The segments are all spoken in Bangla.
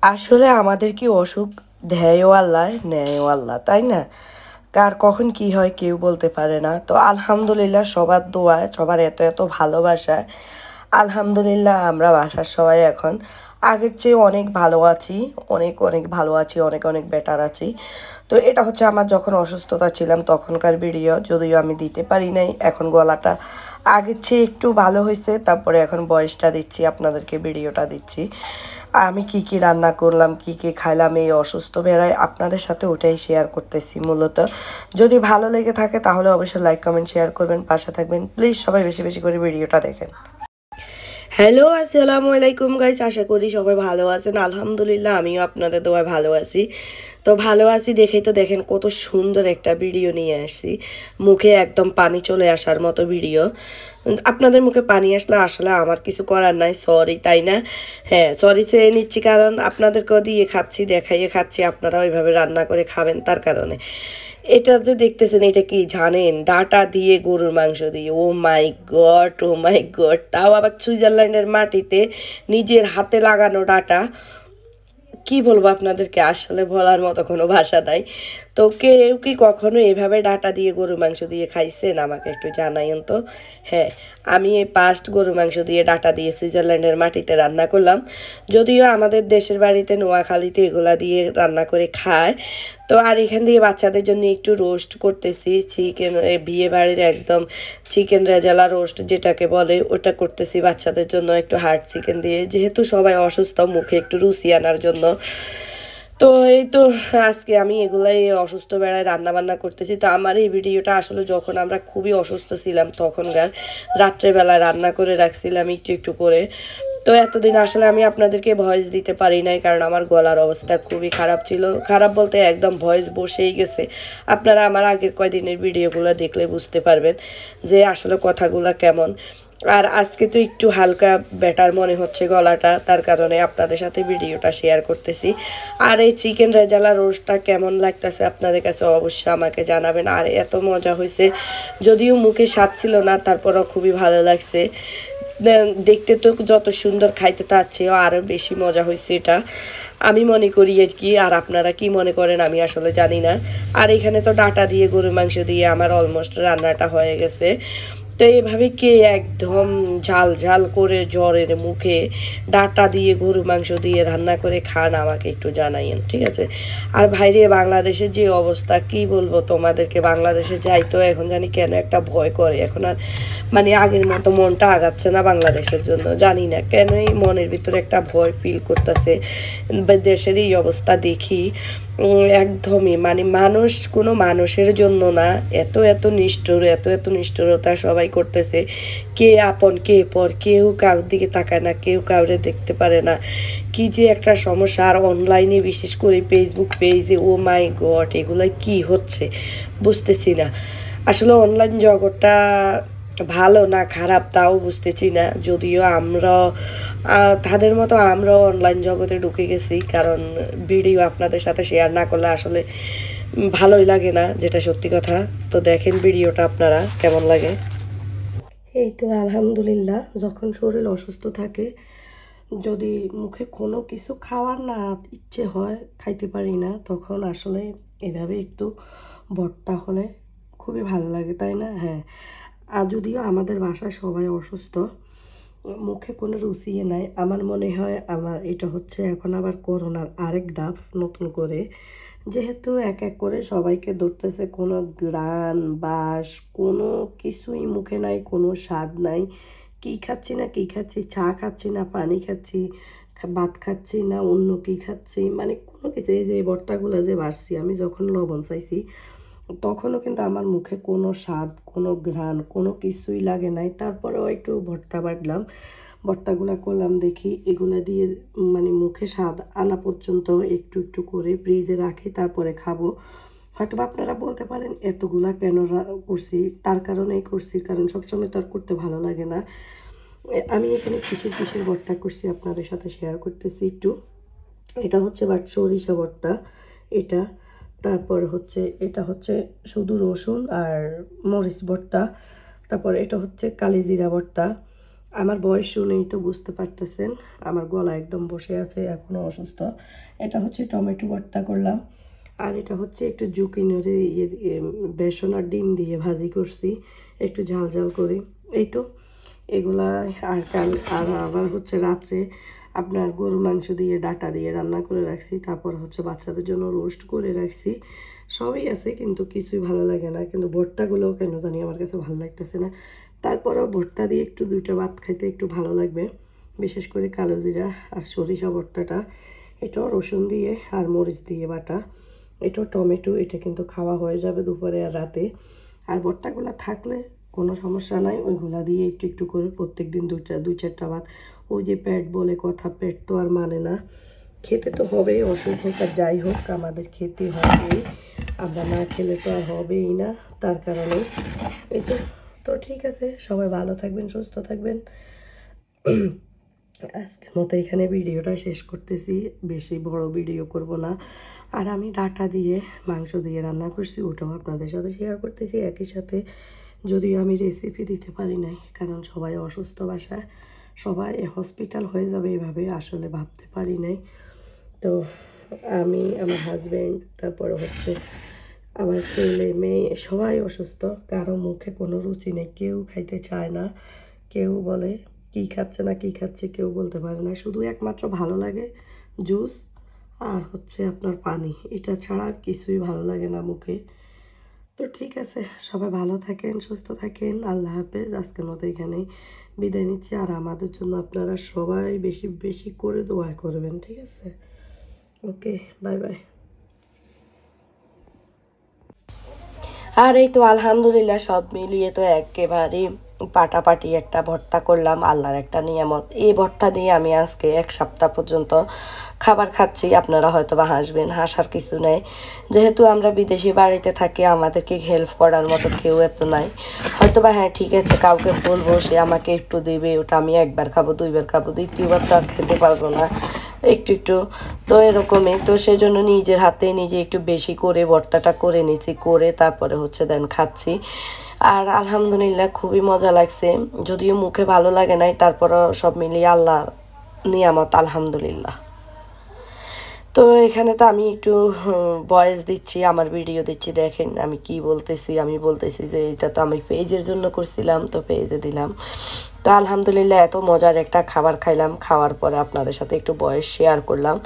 আসলে আমাদের কি অসুখ দেয়ও আল্লাহ নেয়ও আল্লাহ, তাই না? কার কখন কি হয় কেউ বলতে পারে না। তো আলহামদুলিল্লাহ সবার দোয়ায়, সবার এত এত ভালোবাসায় আলহামদুলিল্লাহ আমরা বাসার সবাই এখন আগের চেয়ে অনেক ভালো আছি। অনেক অনেক ভালো আছি, অনেক অনেক বেটার আছি। তো এটা হচ্ছে আমার যখন অসুস্থতা ছিলাম তখনকার ভিডিও, যদিও আমি দিতে পারি নাই। এখন গলাটা আগের চেয়ে একটু ভালো হয়েছে, তারপরে এখন বয়সটা দিচ্ছি, আপনাদেরকে ভিডিওটা দিচ্ছি। আমি কি কি রান্না করলাম, কি কি খাইলাম এই অসুস্থ বেড়ায়, আপনাদের সাথে ওটাই শেয়ার করতেছি মূলত। যদি ভালো লেগে থাকে তাহলে অবশ্যই লাইক কমেন্ট শেয়ার করবেন, পাশে থাকবেন। প্লিজ সবাই বেশি বেশি করে ভিডিওটা দেখেন। হ্যালো, আসসালামু আলাইকুম গাইস, আশা করি সবাই ভালো আছেন। আলহামদুলিল্লাহ আমিও আপনাদের দোয়ায় ভালো আছি। তো ভালো আছি দেখেই তো দেখেন কত সুন্দর একটা ভিডিও নিয়ে আসছি। মুখে একদম পানি চলে আসার মতো ভিডিও। আপনাদের মুখে পানি আসলে আসলে আমার কিছু করার নাই, সরি, তাই না? হ্যাঁ, সরি চেয়ে নিচ্ছি, কারণ আপনাদেরকেও দিয়ে খাচ্ছি, দেখাইয়ে খাচ্ছি, আপনারা ওইভাবে রান্না করে খাবেন তার কারণে। এটা যে দেখতেছেন এটা কি জানেন? ডাটা দিয়ে গরুর মাংস দিয়ে। ও মাই গড, ও মাই গড! তাও আবার সুইজারল্যান্ডের মাটিতে নিজের হাতে লাগানো ডাটা। কি বলবো আপনাদেরকে, আসলে বলার মতো কোনো ভাষা নাই। তো কেউ কি কখনো এভাবে ডাটা দিয়ে গরুর মাংস দিয়ে খাইছেন? আমাকে একটু জানাইন তো। হ্যাঁ, আমি এই পাস্ট গরুর মাংস দিয়ে ডাটা দিয়ে সুইজারল্যান্ডের মাটিতে রান্না করলাম। যদিও আমাদের দেশের বাড়িতে নোয়াখালীতে এগুলা দিয়ে রান্না করে খায়। তো আর এখান দিয়ে বাচ্চাদের জন্য একটু রোস্ট করতেছি, চিকেন, বিয়ে বাড়ির একদম চিকেন রেজালা রোস্ট যেটাকে বলে, ওটা করতেছি বাচ্চাদের জন্য, একটু হার্ড চিকেন দিয়ে, যেহেতু সবাই অসুস্থ, মুখে একটু রুচি আনার জন্য। তো এই তো আজকে আমি এগুলাই অসুস্থ বেড়ায় রান্না বান্না করতেছি। তো আমার এই ভিডিওটা আসলে যখন আমরা খুবই অসুস্থ ছিলাম তখনকার রাত্রেবেলা রান্না করে রাখছিলাম একটু একটু করে। তো এতদিন আসলে আমি আপনাদেরকে ভয়েস দিতে পারি নাই, কারণ আমার গলার অবস্থা খুবই খারাপ ছিল। খারাপ বলতে একদম ভয়েস বসেই গেছে। আপনারা আমার আগের কয়দিনের ভিডিওগুলো দেখলে বুঝতে পারবেন যে আসলে কথাগুলো কেমন। আর আজকে তো একটু হালকা বেটার মনে হচ্ছে গলাটা, তার কারণে আপনাদের সাথে ভিডিওটা শেয়ার করতেছি। আর এই চিকেন রেজালা রোস্টটা কেমন লাগতেছে আপনাদের কাছে অবশ্যই আমাকে জানাবেন। আর এত মজা হয়েছে, যদিও মুখে স্বাদ ছিল না, তারপরও খুবই ভালো লাগছে। দেখতে তো যত সুন্দর, খাইতে তার চেয়েও আরও বেশি মজা হয়েছে এটা, আমি মনে করি আর কি। আর আপনারা কি মনে করেন আমি আসলে জানি না। আর এখানে তো ডাটা দিয়ে গরুর মাংস দিয়ে আমার অলমোস্ট রান্নাটা হয়ে গেছে। তো এভাবে কে একদম ঝাল ঝাল করে জ্বরের মুখে ডাটা দিয়ে গরু মাংস দিয়ে রান্না করে খান আমাকে একটু জানাইন, ঠিক আছে? আর ভাইরে, বাংলাদেশের যে অবস্থা কি বলবো তোমাদেরকে, বাংলাদেশে যাই তো এখন জানি কেন একটা ভয় করে। এখন আর মানে আগের মতো মনটা আগাচ্ছে না বাংলাদেশের জন্য, জানি না কেনই মনের ভিতরে একটা ভয় ফিল করতেছে। দেশের এই অবস্থা দেখি একদমই মানে মানুষ কোনো মানুষের জন্য না, এত এত নিষ্ঠুর, এত এত নিষ্ঠুরতা সবাই করতেছে। কে আপন কে পর, কেউ কারোর দিকে তাকায় না, কেউ কাউরে দেখতে পারে না। কি যে একটা সমস্যা! আর অনলাইনে বিশেষ করে ফেসবুক পেজে, ও মাই গড, এগুলো কি হচ্ছে বুঝতেছি না। আসলে অনলাইন জগৎটা ভালো না খারাপ তাও বুঝতেছি না, যদিও আমরা তাদের মতো আমরাও অনলাইন জগতে ঢুকে গেছি, কারণ ভিডিও আপনাদের সাথে শেয়ার না করলে আসলে ভালোই লাগে না, যেটা সত্যি কথা। তো দেখেন ভিডিওটা আপনারা কেমন লাগে। এই তো আলহামদুলিল্লাহ, যখন শরীর অসুস্থ থাকে, যদি মুখে কোনো কিছু খাওয়ার না ইচ্ছে হয়, খাইতে পারি না, তখন আসলে এভাবে একটু ভর্তা হলে খুবই ভালো লাগে, তাই না? হ্যাঁ, আর যদিও আমাদের বাসায় সবাই অসুস্থ, মুখে কোনো রুচিয়ে নাই। আমার মনে হয় আমার এটা হচ্ছে এখন আবার করোনার আরেক ধাপ নতুন করে, যেহেতু এক এক করে সবাইকে ধরতেছে, কোনো গ্রান বাস কোনো কিছুই মুখে নাই, কোনো স্বাদ নাই। কী খাচ্ছি না কী খাচ্ছি, চা খাচ্ছি না পানি খাচ্ছি, ভাত খাচ্ছি না অন্য কী খাচ্ছি, মানে কোনো কিছু। এই যে ভর্তাগুলো যে বাড়ছি, আমি যখন লবণ চাইছি তখনও কিন্তু আমার মুখে কোনো স্বাদ, কোনো ঘ্রাণ, কোনো কিছুই লাগে নাই। তারপরেও একটু ভর্তা বাটলাম, ভর্তাগুলো করলাম, দেখি এগুলো দিয়ে মানে মুখে স্বাদ আনা পর্যন্ত একটু একটু করে ফ্রিজে রাখি, তারপরে খাবো। হয়তো আপনারা বলতে পারেন এতগুলা কেন করছি, তার কারণেই করছি, কারণ সবসময় তো আর করতে ভালো লাগে না। আমি এখানে কিসের কিসের ভর্তা করছি আপনাদের সাথে শেয়ার করতেছি একটু। এটা হচ্ছে বাট সরিষা ভর্তা, এটা। তারপর হচ্ছে এটা হচ্ছে শুধু রসুন আর মরিচ ভর্তা। তারপর এটা হচ্ছে কালিজিরা ভর্তা। আমার বয়স শুনেই তো বুঝতে পারতেছেন আমার গলা একদম বসে আছে, এখনও অসুস্থ। এটা হচ্ছে টমেটো ভর্তা করলাম, আর এটা হচ্ছে একটু জুকিনির বেসন আর ডিম দিয়ে ভাজি করছি একটু ঝাল ঝাল করে। এই তো এগুলা। আর আবার হচ্ছে রাত্রে আপনার গরুর মাংস দিয়ে ডাটা দিয়ে রান্না করে রাখছি, তারপর হচ্ছে বাচ্চাদের জন্য রোস্ট করে রাখছি। সবই আছে কিন্তু কিছুই ভালো লাগে না, কিন্তু ভর্তাগুলোও কেন জানি আমার কাছে ভালো লাগতেছে না। তারপরেও ভর্তা দিয়ে একটু দুইটা ভাত খাইতে একটু ভালো লাগবে, বিশেষ করে কালো জিরা আর সরিষা ভর্তাটা। এটাও রসুন দিয়ে আর মরিচ দিয়ে বাটা, এটাও টমেটো। এটা কিন্তু খাওয়া হয়ে যাবে দুপুরে আর রাতে। আর ভর্তাগুলো থাকলে কোনো সমস্যা নাই, ওইগুলা দিয়ে একটু একটু করে প্রত্যেক দিন দুই চারটা ভাত। ওই যে পেট বলে কথা, পেট তো আর মানে না, খেতে তো হবে। অসুখ হোক আর যাই হোক আমাদের খেতে হবেই, আমরা না খেলে তো আর হবেই না। তার কারণে এই তো। তো ঠিক আছে, সবাই ভালো থাকবেন, সুস্থ থাকবেন। আজকের মতো এখানে ভিডিওটা শেষ করতেছি, বেশি বড় ভিডিও করব না। আর আমি ডাটা দিয়ে মাংস দিয়ে রান্না করছি, ওটাও আপনাদের সাথে শেয়ার করতেছি একই সাথে। যদিও আমি রেসিপি দিতে পারি নাই, কারণ সবাই অসুস্থ বাসায়, সবাই হসপিটাল হয়ে যাবে এভাবে আসলে ভাবতে পারি নাই। তো আমি, আমার হাজব্যান্ড, তারপরে হচ্ছে আমার ছেলে মেয়ে সবাই অসুস্থ। কারো মুখে কোনো রুচি নেই, কেউ খাইতে চায় না। কেউ বলে কী খাচ্ছে না কী খাচ্ছে কেউ বলতে পারে না, শুধু একমাত্র ভালো লাগে জুস আর হচ্ছে আপনার পানি, এটা ছাড়া আর কিছুই ভালো লাগে না মুখে। তো ঠিক আছে, সবাই ভালো থাকেন, সুস্থ থাকেন। আল্লাহ হাফেজ। আজকের মতো এখানেই বিদায় নিচ্ছি। আর আমাদের জন্য আপনারা সবাই বেশি বেশি করে দোয়া করবেন, ঠিক আছে? ওকে, বাই বাই। আর এই তো আলহামদুলিল্লাহ সব মিলিয়ে তো একেবারে পাটাপাটি একটা ভর্তা করলাম, আল্লাহর একটা নিয়ামত। এই ভর্তা দিয়ে আমি আজকে 1 সপ্তাহ পর্যন্ত খাবার খাচ্ছি। আপনারা হয়তো বা হাসবেন, হাসার কিছু নেই। যেহেতু আমরা বিদেশি বাড়িতে থাকি, আমাদেরকে হেল্প করার মতো কেউ এত নাই। হয়তো বা হ্যাঁ ঠিক আছে, কাউকে বলবো সে আমাকে একটু দেবে, ওটা আমি একবার খাবো, দুইবার খাবো, দ্বিতীয়বার তো আর খেতে পারবো না, একটু একটু। তো এরকমই, তো সেই জন্য নিজের হাতে নিজে একটু বেশি করে ভর্তাটা করে নিছি, করে তারপরে হচ্ছে দেন খাচ্ছি। আর আলহামদুলিল্লাহ খুবই মজা লাগছে, যদিও মুখে ভালো লাগে নাই, তারপরও সব মিলিয়ে আল্লাহ নিয়ামত, আলহামদুলিল্লাহ। তো এখানে তো আমি একটু ভয়েস দিচ্ছি, আমার ভিডিও দিচ্ছি, দেখেন আমি কি বলতেছি। আমি বলতেছি যে এটা তো আমি পেজের জন্য করছিলাম, তো পেজে দিলাম। তো আলহামদুলিল্লাহ এত মজার একটা খাবার খাইলাম, খাওয়ার পরে আপনাদের সাথে একটু ভয়েস শেয়ার করলাম।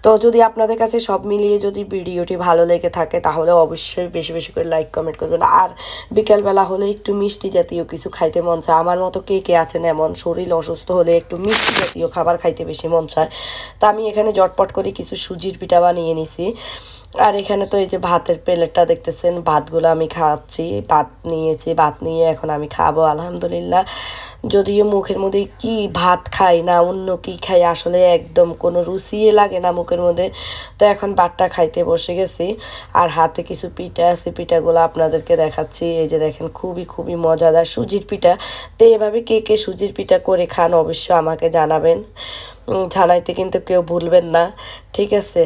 তো যদি আপনাদের কাছে সব মিলিয়ে যদি ভিডিওটি ভালো লেগে থাকে, তাহলে অবশ্যই বেশি বেশি করে লাইক কমেন্ট করবেন। আর বিকেলবেলা হলে একটু মিষ্টি জাতীয় কিছু খাইতে মন চায়, আমার মতো কে কে আছেন এমন, শরীর অসুস্থ হলে একটু মিষ্টি জাতীয় খাবার খাইতে বেশি মন চায়। তা আমি এখানে জটপট করে কিছু সুজির পিঠা বানিয়ে নিছি। আর এখানে তো এই যে ভাতের প্লেটটা দেখতেছেন, ভাতগুলো আমি খাচ্ছি, ভাত নিয়েছি, ভাত নিয়ে এখন আমি খাবো আলহামদুলিল্লাহ। যদিও মুখের মধ্যে কি ভাত খাই না অন্য কি খাই, আসলে একদম কোনো রুচিই লাগে না মুখের মধ্যে। তো এখন ভাতটা খাইতে বসে গেছি। আর হাতে কিছু পিঠা আছে, পিঠাগুলো আপনাদেরকে দেখাচ্ছি। এই যে দেখেন, খুবই খুবই মজাদার সুজির পিঠা। তো এভাবে কে কে সুজির পিঠা করে খান অবশ্যই আমাকে জানাবেন, জানাইতে কিন্তু কেউ ভুলবেন না, ঠিক আছে?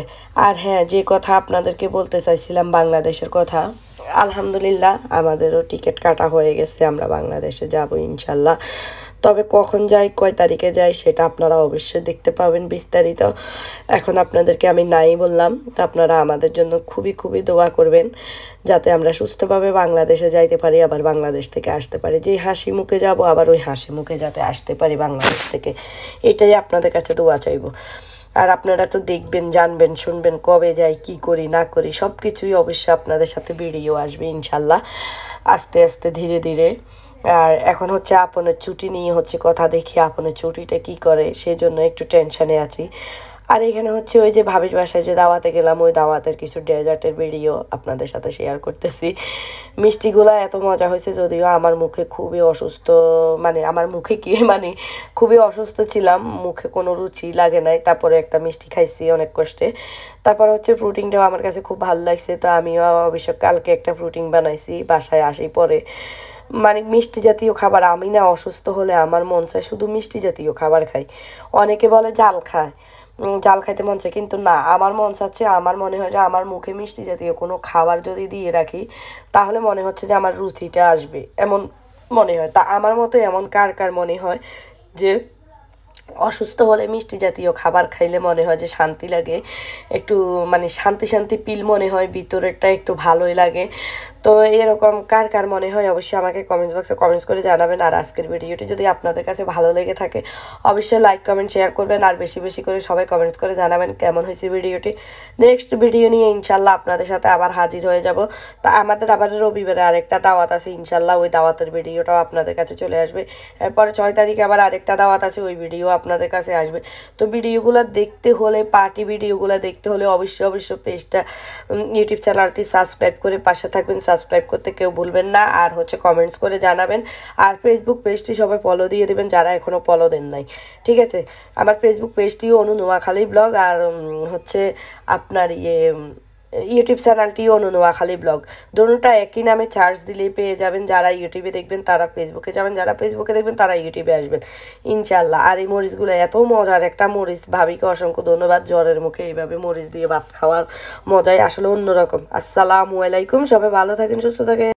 আর হ্যাঁ, যে কথা আপনাদেরকে বলতে চাইছিলাম বাংলাদেশের কথা, আলহামদুলিল্লাহ আমাদেরও টিকিট কাটা হয়ে গেছে, আমরা বাংলাদেশে যাব ইনশাল্লাহ। তবে কখন যাই, কয় তারিখে যাই, সেটা আপনারা অবশ্যই দেখতে পাবেন বিস্তারিত। এখন আপনাদেরকে আমি নাই বললাম, তো আপনারা আমাদের জন্য খুবই খুবই দোয়া করবেন, যাতে আমরা সুস্থভাবে বাংলাদেশে যাইতে পারি, আবার বাংলাদেশ থেকে আসতে পারি। যেই হাসি মুখে যাব, আবার ওই হাসি মুখে যাতে আসতে পারি বাংলাদেশ থেকে, এটাই আপনাদের কাছে দোয়া চাইব। আর আপনারা তো দেখবেন, জানবেন, শুনবেন কবে যাই, কি করি না করি, সব কিছুই অবশ্যই আপনাদের সাথে ভিডিও আসবে ইনশাল্লাহ, আস্তে আস্তে ধীরে ধীরে। আর এখন হচ্ছে আপনের ছুটি নিয়ে হচ্ছে কথা, দেখি আপনের ছুটিটা কি করে, সেজন্য একটু টেনশনে আছি। আর এখানে হচ্ছে ওই যে ভাবির বাসায় যে দাওয়াতে গেলাম, ওই দাওয়াতের কিছু ডেজার্টের ভিডিও আপনাদের সাথে শেয়ার করতেছি। মিষ্টিগুলো এত মজা হয়েছে, যদিও আমার মুখে খুবই অসুস্থ, মানে আমার মুখে কি মানে খুবই অসুস্থ ছিলাম, মুখে কোনো রুচি লাগে নাই, তারপরে একটা মিষ্টি খাইছি অনেক কষ্টে। তারপর হচ্ছে ফ্রুটিংটাও আমার কাছে খুব ভালো লাগছে, তো আমিও অবশ্য কালকে একটা ফ্রুটিং বানাইছি বাসায় আসি পরে। মানে মিষ্টি জাতীয় খাবার, আমি না অসুস্থ হলে আমার মন চায় শুধু মিষ্টি জাতীয় খাবার খাই। অনেকে বলে জাল খায়, জাল খাইতে মন চায়, কিন্তু না, আমার মন চাচ্ছে, আমার মনে হয় যে আমার মুখে মিষ্টি জাতীয় কোনো খাবার যদি দিয়ে রাখি, তাহলে মনে হচ্ছে যে আমার রুচিটা আসবে, এমন মনে হয়। তা আমার মতো এমন কার কার মনে হয় যে অসুস্থ হলে মিষ্টি জাতীয় খাবার খাইলে মনে হয় যে শান্তি লাগে, একটু মানে শান্তি শান্তি পিল মনে হয়, ভিতরেরটা একটু ভালোই লাগে। তো এরকম কার কার মনে হয় অবশ্যই আমাকে কমেন্টস বক্সে কমেন্টস করে জানাবেন। আর আজকের ভিডিওটি যদি আপনাদের কাছে ভালো লেগে থাকে অবশ্যই লাইক কমেন্ট শেয়ার করবেন, আর বেশি বেশি করে সবাই কমেন্টস করে জানাবেন কেমন হয়েছে ভিডিওটি। নেক্সট ভিডিও নিয়ে ইনশাল্লাহ আপনাদের সাথে আবার হাজির হয়ে যাব। তা আমাদের আবার রবিবারে আরেকটা দাওয়াত আছে, ইনশাল্লাহ ওই দাওয়াতের ভিডিওটাও আপনাদের কাছে চলে আসবে। এরপরে 6 তারিখে আবার আরেকটা দাওয়াত আছে, ওই ভিডিও আপনাদের কাছে আসবে। তো ভিডিওগুলো দেখতে হলে, পার্টি ভিডিওগুলো দেখতে হলে অবশ্যই অবশ্যই পেজটা, ইউটিউব চ্যানেলটি সাবস্ক্রাইব করে পাশে থাকবেন। সাবস্ক্রাইব করতে কেউ ভুলবেন না, আর হচ্ছে কমেন্টস করে জানাবেন। আর ফেসবুক পেজটি সবাই ফলো দিয়ে দেবেন যারা এখনও ফলো দেন নাই, ঠিক আছে? আমার ফেসবুক পেজটিও অনু নোয়াখালী ব্লগ, আর হচ্ছে আপনার ইউটিউব চ্যানেলটিও অনু নোয়াখালী ব্লগ। দুটোটা একই নামে সার্চ দিলেই পেয়ে যাবেন। যারা ইউটিউবে দেখবেন তারা ফেসবুকে যাবেন, যারা ফেসবুকে দেখবেন তারা ইউটিউবে আসবেন ইনশাল্লাহ। আর এই মরিচগুলো এত মজার একটা মরিচ, ভাবিকে অসংখ্য ধন্যবাদ। জ্বরের মুখে এইভাবে মরিচ দিয়ে ভাত খাওয়ার মজাই আসলে অন্যরকম। আসসালামু আলাইকুম, সবাই ভালো থাকেন, সুস্থ থাকেন।